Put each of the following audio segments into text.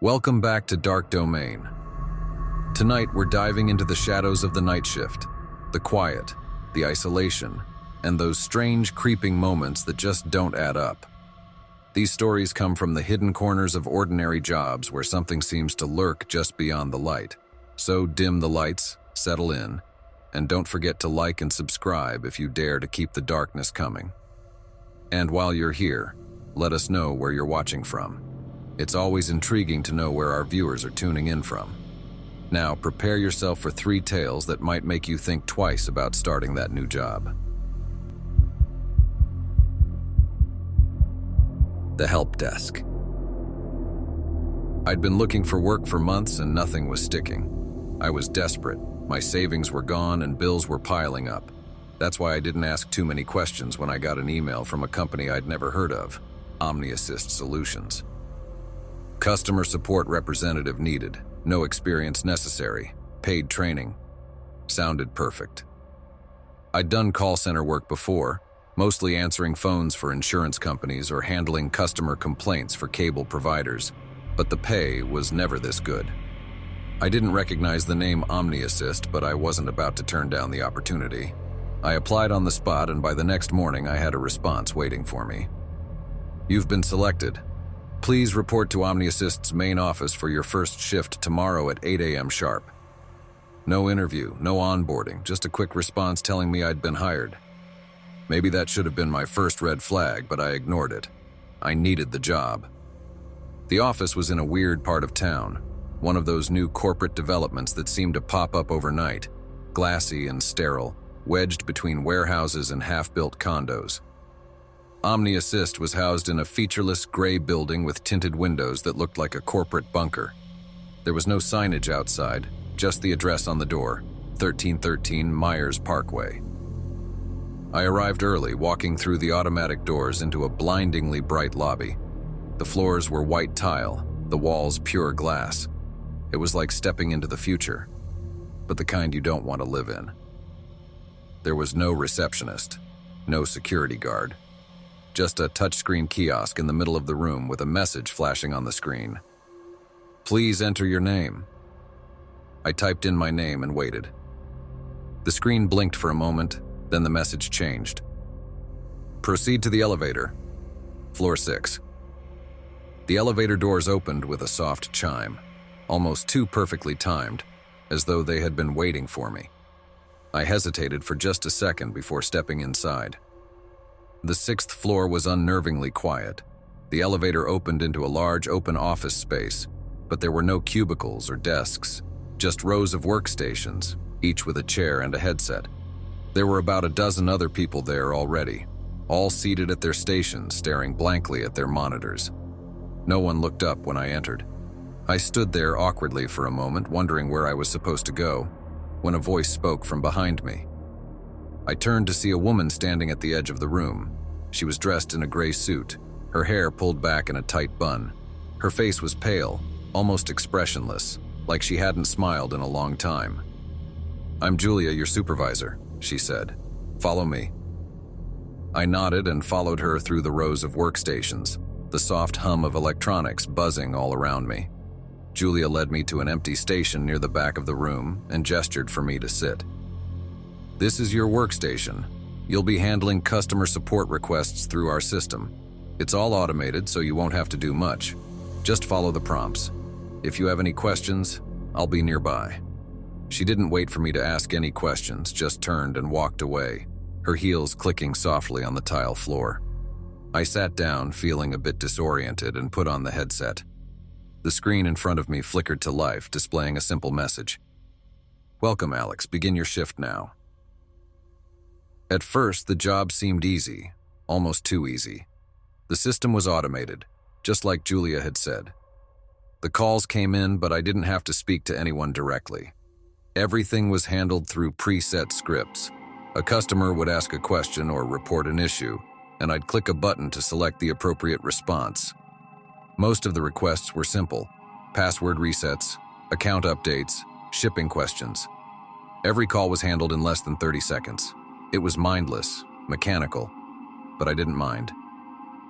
Welcome back to Dark Domain. Tonight we're diving into the shadows of the night shift, the quiet, the isolation, and those strange creeping moments that just don't add up. These stories come from the hidden corners of ordinary jobs where something seems to lurk just beyond the light. So dim the lights, settle in, and don't forget to like and subscribe if you dare to keep the darkness coming. And while you're here, let us know where you're watching from. It's always intriguing to know where our viewers are tuning in from. Now, prepare yourself for 3 tales that might make you think twice about starting that new job. The help desk. I'd been looking for work for months and nothing was sticking. I was desperate. My savings were gone and bills were piling up. That's why I didn't ask too many questions when I got an email from a company I'd never heard of, OmniAssist Solutions. Customer support representative needed, no experience necessary, paid training. Sounded perfect. I'd done call center work before, mostly answering phones for insurance companies or handling customer complaints for cable providers, but the pay was never this good. I didn't recognize the name OmniAssist, but I wasn't about to turn down the opportunity. I applied on the spot, and by the next morning I had a response waiting for me. You've been selected. Please report to OmniAssist's main office for your first shift tomorrow at 8 a.m. sharp. No interview, no onboarding, just a quick response telling me I'd been hired. Maybe that should have been my first red flag, but I ignored it. I needed the job. The office was in a weird part of town, one of those new corporate developments that seemed to pop up overnight, glassy and sterile, wedged between warehouses and half-built condos. OmniAssist was housed in a featureless gray building with tinted windows that looked like a corporate bunker. There was no signage outside, just the address on the door, 1313 Myers Parkway. I arrived early, walking through the automatic doors into a blindingly bright lobby. The floors were white tile, the walls pure glass. It was like stepping into the future, but the kind you don't want to live in. There was no receptionist, no security guard. Just a touchscreen kiosk in the middle of the room with a message flashing on the screen. Please enter your name. I typed in my name and waited. The screen blinked for a moment, then the message changed. Proceed to the elevator. Floor 6. The elevator doors opened with a soft chime, almost too perfectly timed, as though they had been waiting for me. I hesitated for just a second before stepping inside. The 6th floor was unnervingly quiet. The elevator opened into a large open office space, but there were no cubicles or desks, just rows of workstations, each with a chair and a headset. There were about a dozen other people there already, all seated at their stations, staring blankly at their monitors. No one looked up when I entered. I stood there awkwardly for a moment, wondering where I was supposed to go, when a voice spoke from behind me. I turned to see a woman standing at the edge of the room. She was dressed in a gray suit, her hair pulled back in a tight bun. Her face was pale, almost expressionless, like she hadn't smiled in a long time. I'm Julia, your supervisor, she said. Follow me. I nodded and followed her through the rows of workstations, the soft hum of electronics buzzing all around me. Julia led me to an empty station near the back of the room and gestured for me to sit. This is your workstation. You'll be handling customer support requests through our system. It's all automated, so you won't have to do much. Just follow the prompts. If you have any questions, I'll be nearby. She didn't wait for me to ask any questions, just turned and walked away, her heels clicking softly on the tile floor. I sat down, feeling a bit disoriented, and put on the headset. The screen in front of me flickered to life, displaying a simple message. Welcome, Alex. Begin your shift now. At first, the job seemed easy, almost too easy. The system was automated, just like Julia had said. The calls came in, but I didn't have to speak to anyone directly. Everything was handled through preset scripts. A customer would ask a question or report an issue, and I'd click a button to select the appropriate response. Most of the requests were simple: password resets, account updates, shipping questions. Every call was handled in less than 30 seconds. It was mindless, mechanical, but I didn't mind.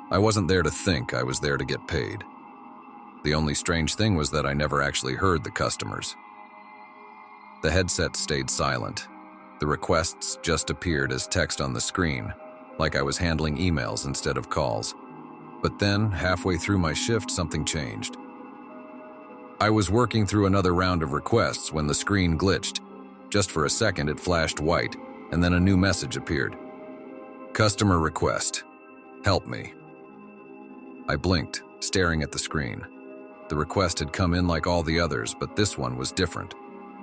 I wasn't there to think, I was there to get paid. The only strange thing was that I never actually heard the customers. The headset stayed silent. The requests just appeared as text on the screen, like I was handling emails instead of calls. But then, halfway through my shift, something changed. I was working through another round of requests when the screen glitched. Just for a second, it flashed white, and then a new message appeared. Customer request. Help me. I blinked, staring at the screen. The request had come in like all the others, but this one was different.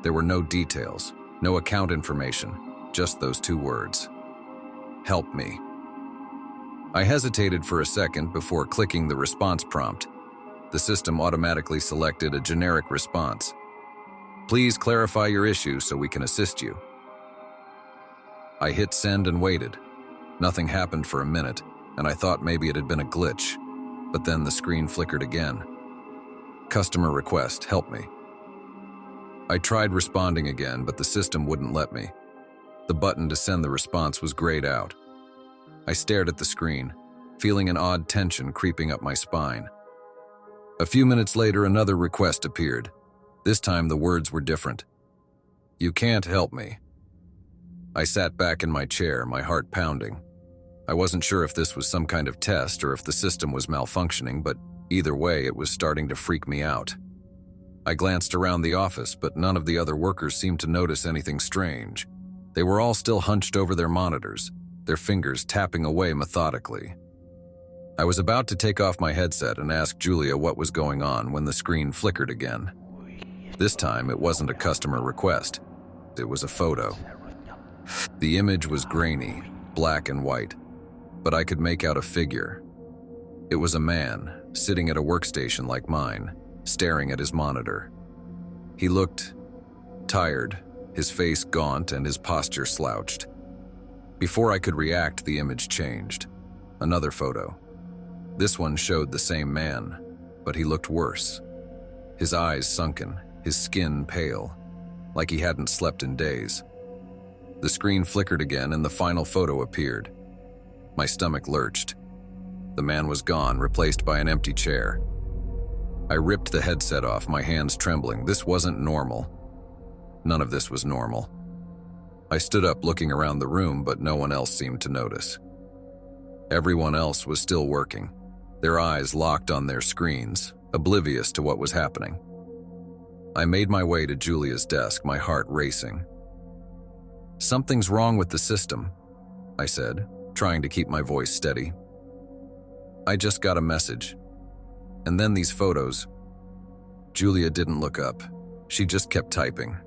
There were no details, no account information, just those two words. Help me. I hesitated for a second before clicking the response prompt. The system automatically selected a generic response. Please clarify your issue so we can assist you. I hit send and waited. Nothing happened for a minute, and I thought maybe it had been a glitch. But then the screen flickered again. Customer request, help me. I tried responding again, but the system wouldn't let me. The button to send the response was grayed out. I stared at the screen, feeling an odd tension creeping up my spine. A few minutes later, another request appeared. This time the words were different. You can't help me. I sat back in my chair, my heart pounding. I wasn't sure if this was some kind of test or if the system was malfunctioning, but either way, it was starting to freak me out. I glanced around the office, but none of the other workers seemed to notice anything strange. They were all still hunched over their monitors, their fingers tapping away methodically. I was about to take off my headset and ask Julia what was going on when the screen flickered again. This time, it wasn't a customer request. It was a photo. The image was grainy, black and white, but I could make out a figure. It was a man, sitting at a workstation like mine, staring at his monitor. He looked tired, his face gaunt and his posture slouched. Before I could react, the image changed. Another photo. This one showed the same man, but he looked worse. His eyes sunken, his skin pale, like he hadn't slept in days. The screen flickered again and the final photo appeared. My stomach lurched. The man was gone, replaced by an empty chair. I ripped the headset off, my hands trembling. This wasn't normal. None of this was normal. I stood up looking around the room, but no one else seemed to notice. Everyone else was still working, their eyes locked on their screens, oblivious to what was happening. I made my way to Julia's desk, my heart racing. Something's wrong with the system, I said, trying to keep my voice steady. I just got a message. And then these photos. Julia didn't look up. She just kept typing.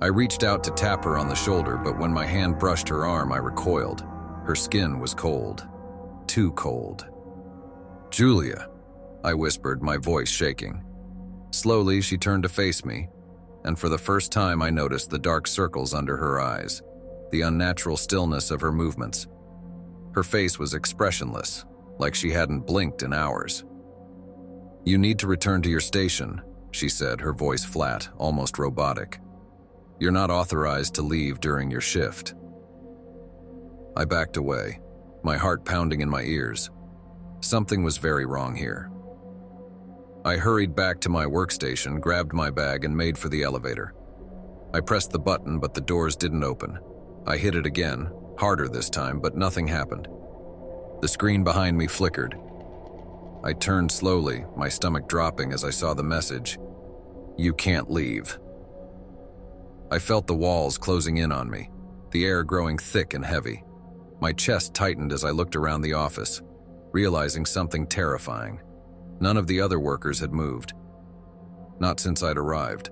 I reached out to tap her on the shoulder, but when my hand brushed her arm, I recoiled. Her skin was cold. Too cold. Julia, I whispered, my voice shaking. Slowly, she turned to face me, and for the first time I noticed the dark circles under her eyes, the unnatural stillness of her movements. Her face was expressionless, like she hadn't blinked in hours. You need to return to your station, she said, her voice flat, almost robotic. You're not authorized to leave during your shift. I backed away, my heart pounding in my ears. Something was very wrong here. I hurried back to my workstation, grabbed my bag, and made for the elevator. I pressed the button, but the doors didn't open. I hit it again, harder this time, but nothing happened. The screen behind me flickered. I turned slowly, my stomach dropping as I saw the message, "You can't leave." I felt the walls closing in on me, the air growing thick and heavy. My chest tightened as I looked around the office, realizing something terrifying. None of the other workers had moved. Not since I'd arrived.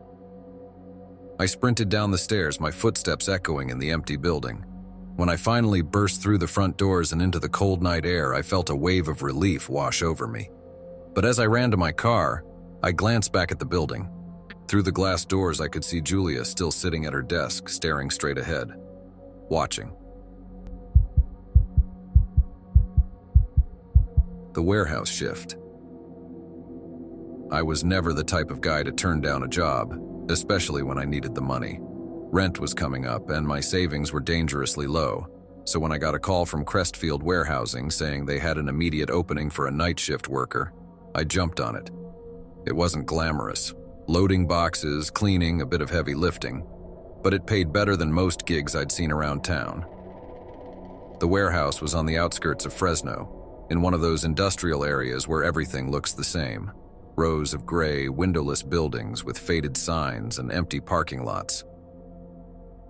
I sprinted down the stairs, my footsteps echoing in the empty building. When I finally burst through the front doors and into the cold night air, I felt a wave of relief wash over me. But as I ran to my car, I glanced back at the building. Through the glass doors, I could see Julia still sitting at her desk, staring straight ahead, watching. The warehouse shift. I was never the type of guy to turn down a job, especially when I needed the money. Rent was coming up and my savings were dangerously low, so when I got a call from Crestfield Warehousing saying they had an immediate opening for a night shift worker, I jumped on it. It wasn't glamorous. Loading boxes, cleaning, a bit of heavy lifting. But it paid better than most gigs I'd seen around town. The warehouse was on the outskirts of Fresno, in one of those industrial areas where everything looks the same. Rows of gray, windowless buildings with faded signs and empty parking lots.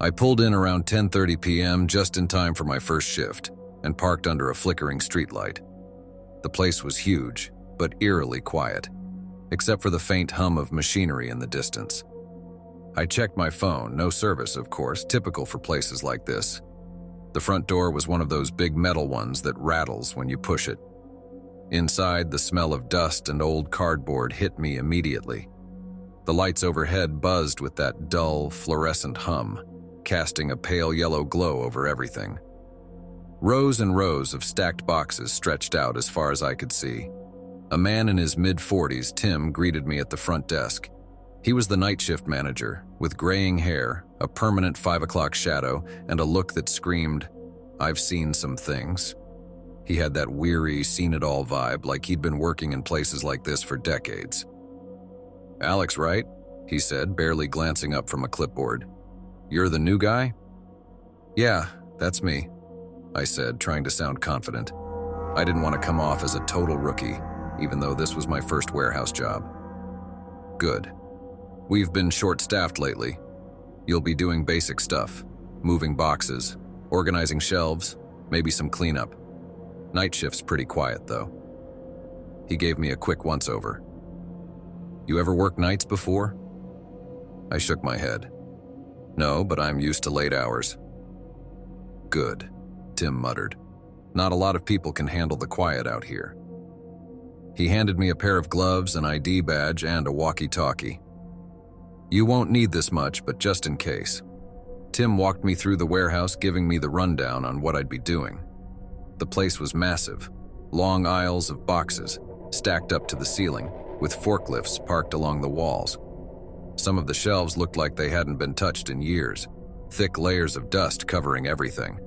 I pulled in around 10:30 p.m. just in time for my first shift and parked under a flickering streetlight. The place was huge, but eerily quiet, except for the faint hum of machinery in the distance. I checked my phone, no service of course, typical for places like this. The front door was one of those big metal ones that rattles when you push it. Inside, the smell of dust and old cardboard hit me immediately. The lights overhead buzzed with that dull, fluorescent hum, casting a pale yellow glow over everything. Rows and rows of stacked boxes stretched out as far as I could see. A man in his mid-40s, Tim, greeted me at the front desk. He was the night shift manager, with graying hair, a permanent 5 o'clock shadow, and a look that screamed, "I've seen some things." He had that weary, seen-it-all vibe, like he'd been working in places like this for decades. "Alex, right?" he said, barely glancing up from a clipboard. "You're the new guy?" "Yeah, that's me," I said, trying to sound confident. I didn't want to come off as a total rookie, even though this was my first warehouse job. "Good. We've been short-staffed lately. You'll be doing basic stuff, moving boxes, organizing shelves, maybe some cleanup. Night shift's pretty quiet, though." He gave me a quick once-over. "You ever worked nights before?" I shook my head. "No, but I'm used to late hours." "Good," Tim muttered. "Not a lot of people can handle the quiet out here." He handed me a pair of gloves, an ID badge, and a walkie-talkie. "You won't need this much, but just in case." Tim walked me through the warehouse, giving me the rundown on what I'd be doing. The place was massive, long aisles of boxes, stacked up to the ceiling, with forklifts parked along the walls. Some of the shelves looked like they hadn't been touched in years, thick layers of dust covering everything.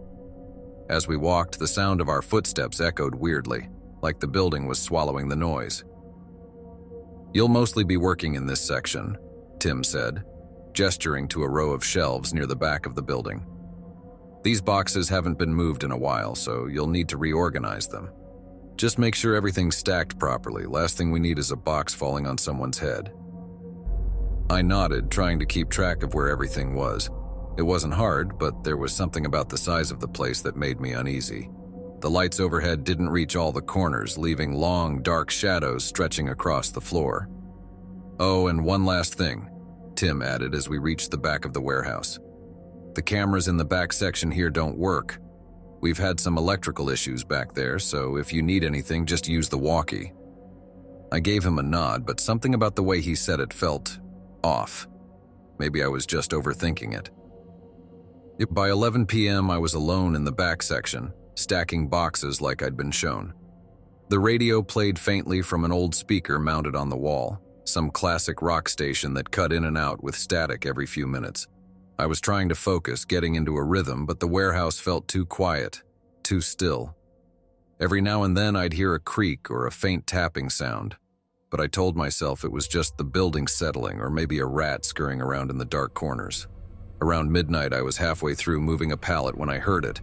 As we walked, the sound of our footsteps echoed weirdly, like the building was swallowing the noise. "You'll mostly be working in this section," Tim said, gesturing to a row of shelves near the back of the building. "These boxes haven't been moved in a while, so you'll need to reorganize them. Just make sure everything's stacked properly. Last thing we need is a box falling on someone's head." I nodded, trying to keep track of where everything was. It wasn't hard, but there was something about the size of the place that made me uneasy. The lights overhead didn't reach all the corners, leaving long, dark shadows stretching across the floor. "Oh, and one last thing," Tim added as we reached the back of the warehouse. "The cameras in the back section here don't work. We've had some electrical issues back there, so if you need anything, just use the walkie." I gave him a nod, but something about the way he said it felt off. Maybe I was just overthinking it. By 11 p.m., I was alone in the back section, stacking boxes like I'd been shown. The radio played faintly from an old speaker mounted on the wall, some classic rock station that cut in and out with static every few minutes. I was trying to focus, getting into a rhythm, but the warehouse felt too quiet, too still. Every now and then I'd hear a creak or a faint tapping sound, but I told myself it was just the building settling or maybe a rat scurrying around in the dark corners. Around midnight, I was halfway through moving a pallet when I heard it,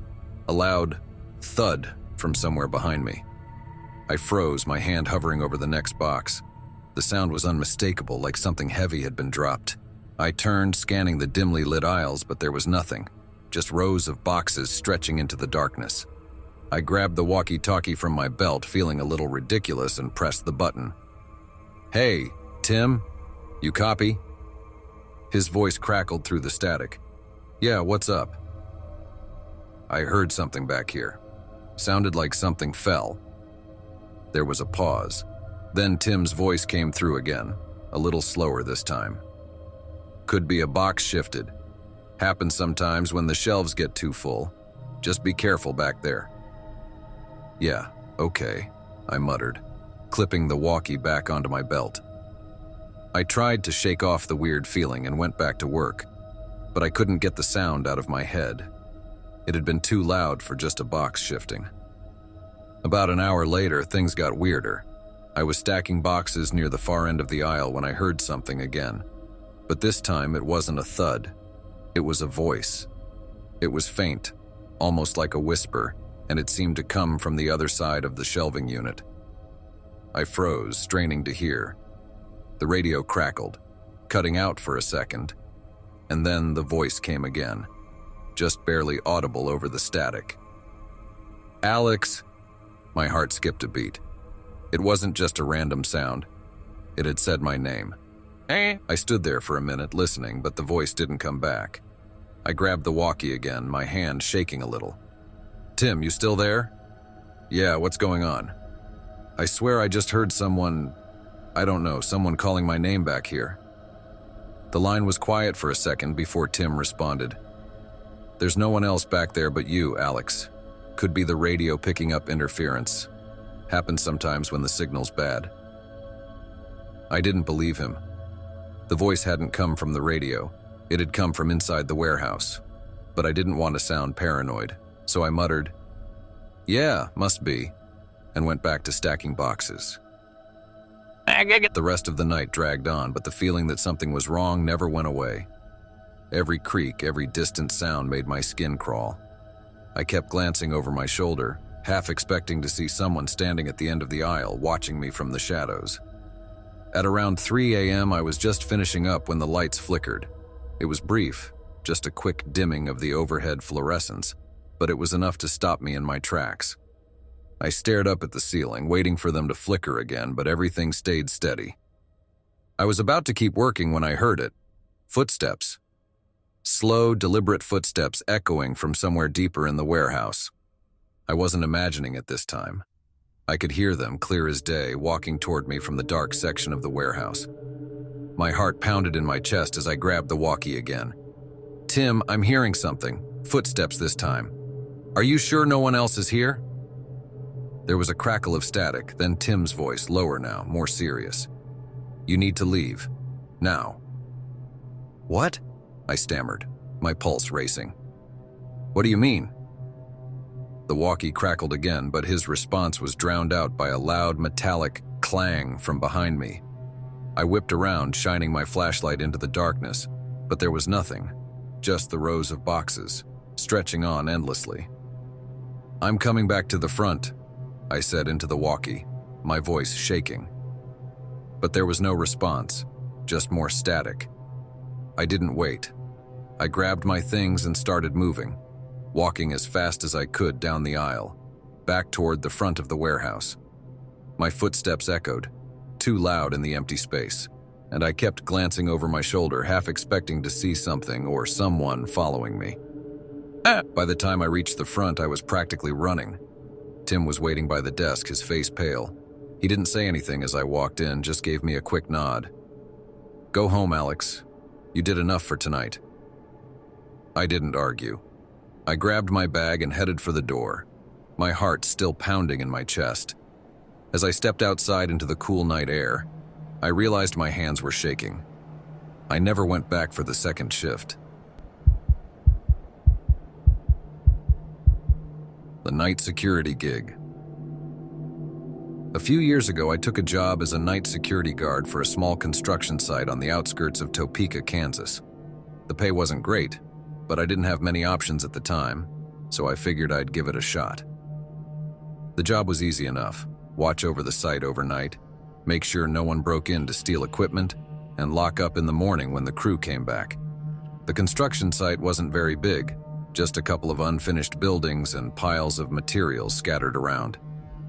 a loud thud from somewhere behind me. I froze, my hand hovering over the next box. The sound was unmistakable, like something heavy had been dropped. I turned, scanning the dimly lit aisles, but there was nothing, just rows of boxes stretching into the darkness. I grabbed the walkie-talkie from my belt, feeling a little ridiculous, and pressed the button. "Hey, Tim, you copy?" His voice crackled through the static. "Yeah, what's up?" I heard something back here. Sounded like something fell. There was a pause. Then Tim's voice came through again, a little slower this time. "Could be a box shifted. Happens sometimes when the shelves get too full. Just be careful back there." "Yeah, okay," I muttered, clipping the walkie back onto my belt. I tried to shake off the weird feeling and went back to work, but I couldn't get the sound out of my head. It had been too loud for just a box shifting. About an hour later, things got weirder. I was stacking boxes near the far end of the aisle when I heard something again. But this time it wasn't a thud. It was a voice. It was faint, almost like a whisper, and it seemed to come from the other side of the shelving unit. I froze, straining to hear. The radio crackled, cutting out for a second, and then the voice came again, just barely audible over the static. "Alex!" My heart skipped a beat. It wasn't just a random sound. It had said my name. I stood there for a minute listening, but the voice didn't come back. I grabbed the walkie again, my hand shaking a little. "Tim, you still there?" "Yeah, what's going on?" "I swear I just heard someone calling my name back here." The line was quiet for a second before Tim responded. "There's no one else back there but you, Alex. Could be the radio picking up interference. Happens sometimes when the signal's bad." I didn't believe him. The voice hadn't come from the radio. It had come from inside the warehouse. But I didn't want to sound paranoid, so I muttered, "Yeah, must be," and went back to stacking boxes. The rest of the night dragged on, but the feeling that something was wrong never went away. Every creak, every distant sound made my skin crawl. I kept glancing over my shoulder, half expecting to see someone standing at the end of the aisle watching me from the shadows. At around 3 a.m., I was just finishing up when the lights flickered. It was brief, just a quick dimming of the overhead fluorescence, but it was enough to stop me in my tracks. I stared up at the ceiling, waiting for them to flicker again, but everything stayed steady. I was about to keep working when I heard it. Footsteps. Slow, deliberate footsteps echoing from somewhere deeper in the warehouse. I wasn't imagining it this time. I could hear them, clear as day, walking toward me from the dark section of the warehouse. My heart pounded in my chest as I grabbed the walkie again. "Tim, I'm hearing something. Footsteps this time. Are you sure no one else is here?" There was a crackle of static, then Tim's voice, lower now, more serious. "You need to leave. Now." "What?" I stammered, my pulse racing. "What do you mean?" The walkie crackled again, but his response was drowned out by a loud metallic clang from behind me. I whipped around, shining my flashlight into the darkness, but there was nothing, just the rows of boxes, stretching on endlessly. "I'm coming back to the front," I said into the walkie, my voice shaking. But there was no response, just more static. I didn't wait. I grabbed my things and started moving, walking as fast as I could down the aisle, back toward the front of the warehouse. My footsteps echoed, too loud in the empty space, and I kept glancing over my shoulder, half expecting to see something or someone following me. By the time I reached the front, I was practically running. Tim was waiting by the desk, his face pale. He didn't say anything as I walked in, just gave me a quick nod. "Go home, Alex. You did enough for tonight." I didn't argue. I grabbed my bag and headed for the door, my heart still pounding in my chest. As I stepped outside into the cool night air, I realized my hands were shaking. I never went back for the second shift. The night security gig. A few years ago, I took a job as a night security guard for a small construction site on the outskirts of Topeka, Kansas. The pay wasn't great, but I didn't have many options at the time, so I figured I'd give it a shot. The job was easy enough. Watch over the site overnight, make sure no one broke in to steal equipment, and lock up in the morning when the crew came back. The construction site wasn't very big, just a couple of unfinished buildings and piles of materials scattered around.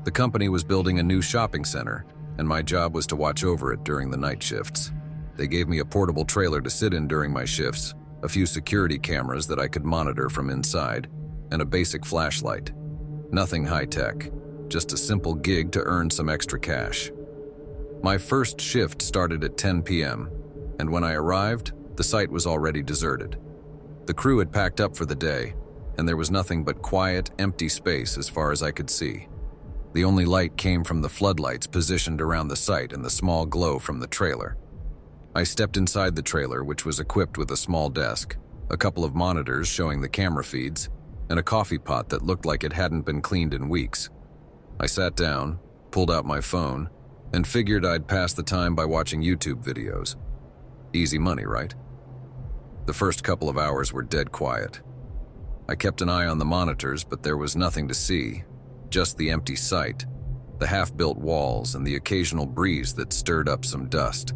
The company was building a new shopping center, and my job was to watch over it during the night shifts. They gave me a portable trailer to sit in during my shifts, a few security cameras that I could monitor from inside, and a basic flashlight. Nothing high-tech, just a simple gig to earn some extra cash. My first shift started at 10 p.m., and when I arrived, the site was already deserted. The crew had packed up for the day, and there was nothing but quiet, empty space as far as I could see. The only light came from the floodlights positioned around the site and the small glow from the trailer. I stepped inside the trailer, which was equipped with a small desk, a couple of monitors showing the camera feeds, and a coffee pot that looked like it hadn't been cleaned in weeks. I sat down, pulled out my phone, and figured I'd pass the time by watching YouTube videos. Easy money, right? The first couple of hours were dead quiet. I kept an eye on the monitors, but there was nothing to see, just the empty site, the half-built walls, and the occasional breeze that stirred up some dust.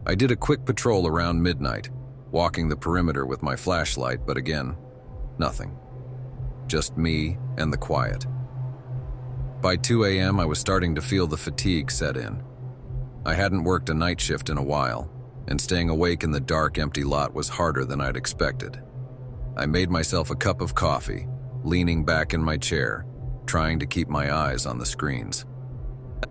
I did a quick patrol around midnight, walking the perimeter with my flashlight, but again, nothing. Just me and the quiet. By 2 a.m., I was starting to feel the fatigue set in. I hadn't worked a night shift in a while, and staying awake in the dark, empty lot was harder than I'd expected. I made myself a cup of coffee, leaning back in my chair, trying to keep my eyes on the screens.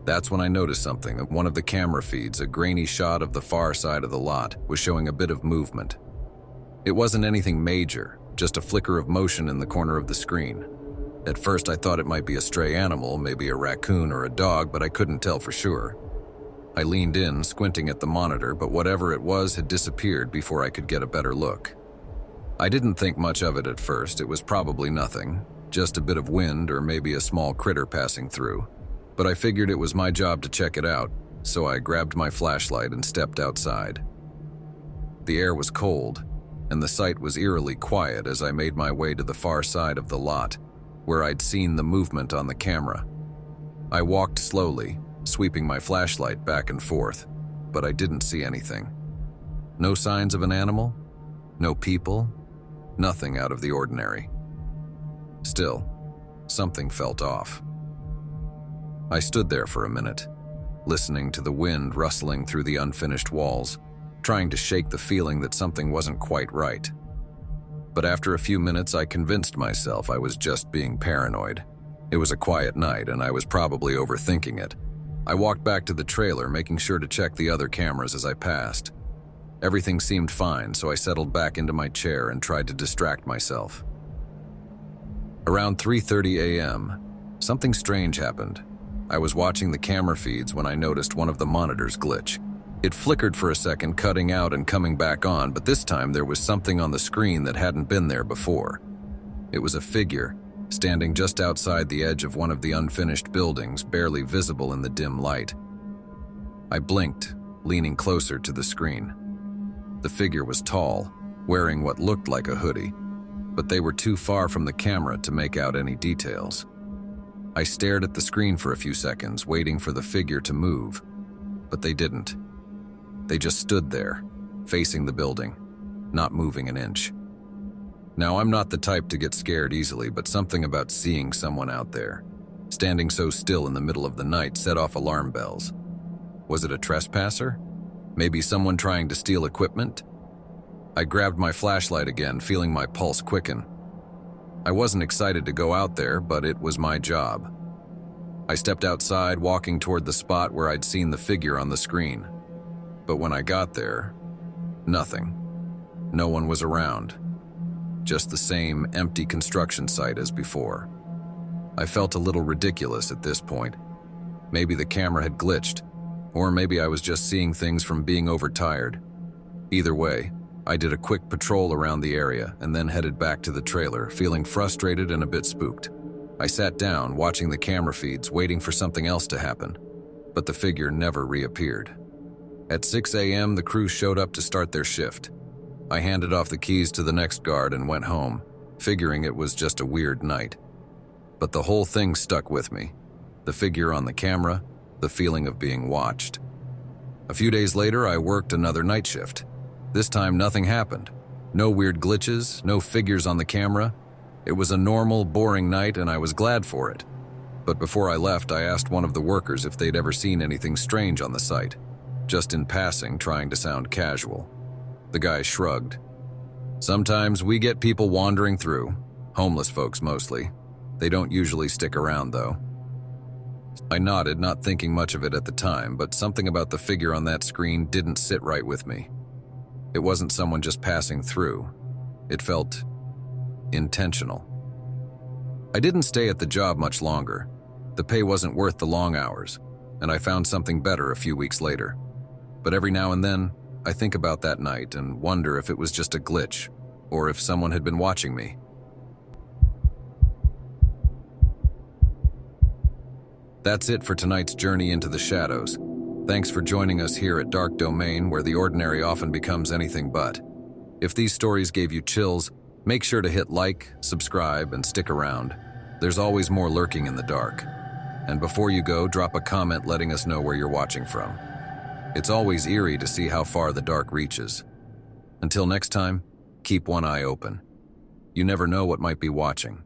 That's when I noticed something. One of the camera feeds, a grainy shot of the far side of the lot, was showing a bit of movement. It wasn't anything major, just a flicker of motion in the corner of the screen. At first I thought it might be a stray animal, maybe a raccoon or a dog, but I couldn't tell for sure. I leaned in, squinting at the monitor, but whatever it was had disappeared before I could get a better look. I didn't think much of it at first. It was probably nothing, just a bit of wind or maybe a small critter passing through. But I figured it was my job to check it out, so I grabbed my flashlight and stepped outside. The air was cold, and the site was eerily quiet as I made my way to the far side of the lot, where I'd seen the movement on the camera. I walked slowly, sweeping my flashlight back and forth, but I didn't see anything. No signs of an animal, no people, nothing out of the ordinary. Still, something felt off. I stood there for a minute, listening to the wind rustling through the unfinished walls, trying to shake the feeling that something wasn't quite right. But after a few minutes, I convinced myself I was just being paranoid. It was a quiet night, and I was probably overthinking it. I walked back to the trailer, making sure to check the other cameras as I passed. Everything seemed fine, so I settled back into my chair and tried to distract myself. Around 3:30 a.m., something strange happened. I was watching the camera feeds when I noticed one of the monitors glitch. It flickered for a second, cutting out and coming back on, but this time there was something on the screen that hadn't been there before. It was a figure, standing just outside the edge of one of the unfinished buildings, barely visible in the dim light. I blinked, leaning closer to the screen. The figure was tall, wearing what looked like a hoodie, but they were too far from the camera to make out any details. I stared at the screen for a few seconds, waiting for the figure to move, but they didn't. They just stood there, facing the building, not moving an inch. Now, I'm not the type to get scared easily, but something about seeing someone out there, standing so still in the middle of the night, set off alarm bells. Was it a trespasser? Maybe someone trying to steal equipment? I grabbed my flashlight again, feeling my pulse quicken. I wasn't excited to go out there, but it was my job. I stepped outside, walking toward the spot where I'd seen the figure on the screen. But when I got there, nothing. No one was around. Just the same empty construction site as before. I felt a little ridiculous at this point. Maybe the camera had glitched, or maybe I was just seeing things from being overtired. Either way, I did a quick patrol around the area and then headed back to the trailer, feeling frustrated and a bit spooked. I sat down, watching the camera feeds, waiting for something else to happen, but the figure never reappeared. At 6 a.m., the crew showed up to start their shift. I handed off the keys to the next guard and went home, figuring it was just a weird night. But the whole thing stuck with me. The figure on the camera, the feeling of being watched. A few days later, I worked another night shift. This time, nothing happened. No weird glitches, no figures on the camera. It was a normal, boring night, and I was glad for it. But before I left, I asked one of the workers if they'd ever seen anything strange on the site, just in passing, trying to sound casual. The guy shrugged. Sometimes we get people wandering through, homeless folks mostly. They don't usually stick around, though. I nodded, not thinking much of it at the time, but something about the figure on that screen didn't sit right with me. It wasn't someone just passing through. It felt intentional. I didn't stay at the job much longer. The pay wasn't worth the long hours, and I found something better a few weeks later. But every now and then, I think about that night and wonder if it was just a glitch, or if someone had been watching me. That's it for tonight's journey into the shadows. Thanks for joining us here at Dark Domain, where the ordinary often becomes anything but. If these stories gave you chills, make sure to hit like, subscribe, and stick around. There's always more lurking in the dark. And before you go, drop a comment letting us know where you're watching from. It's always eerie to see how far the dark reaches. Until next time, keep one eye open. You never know what might be watching.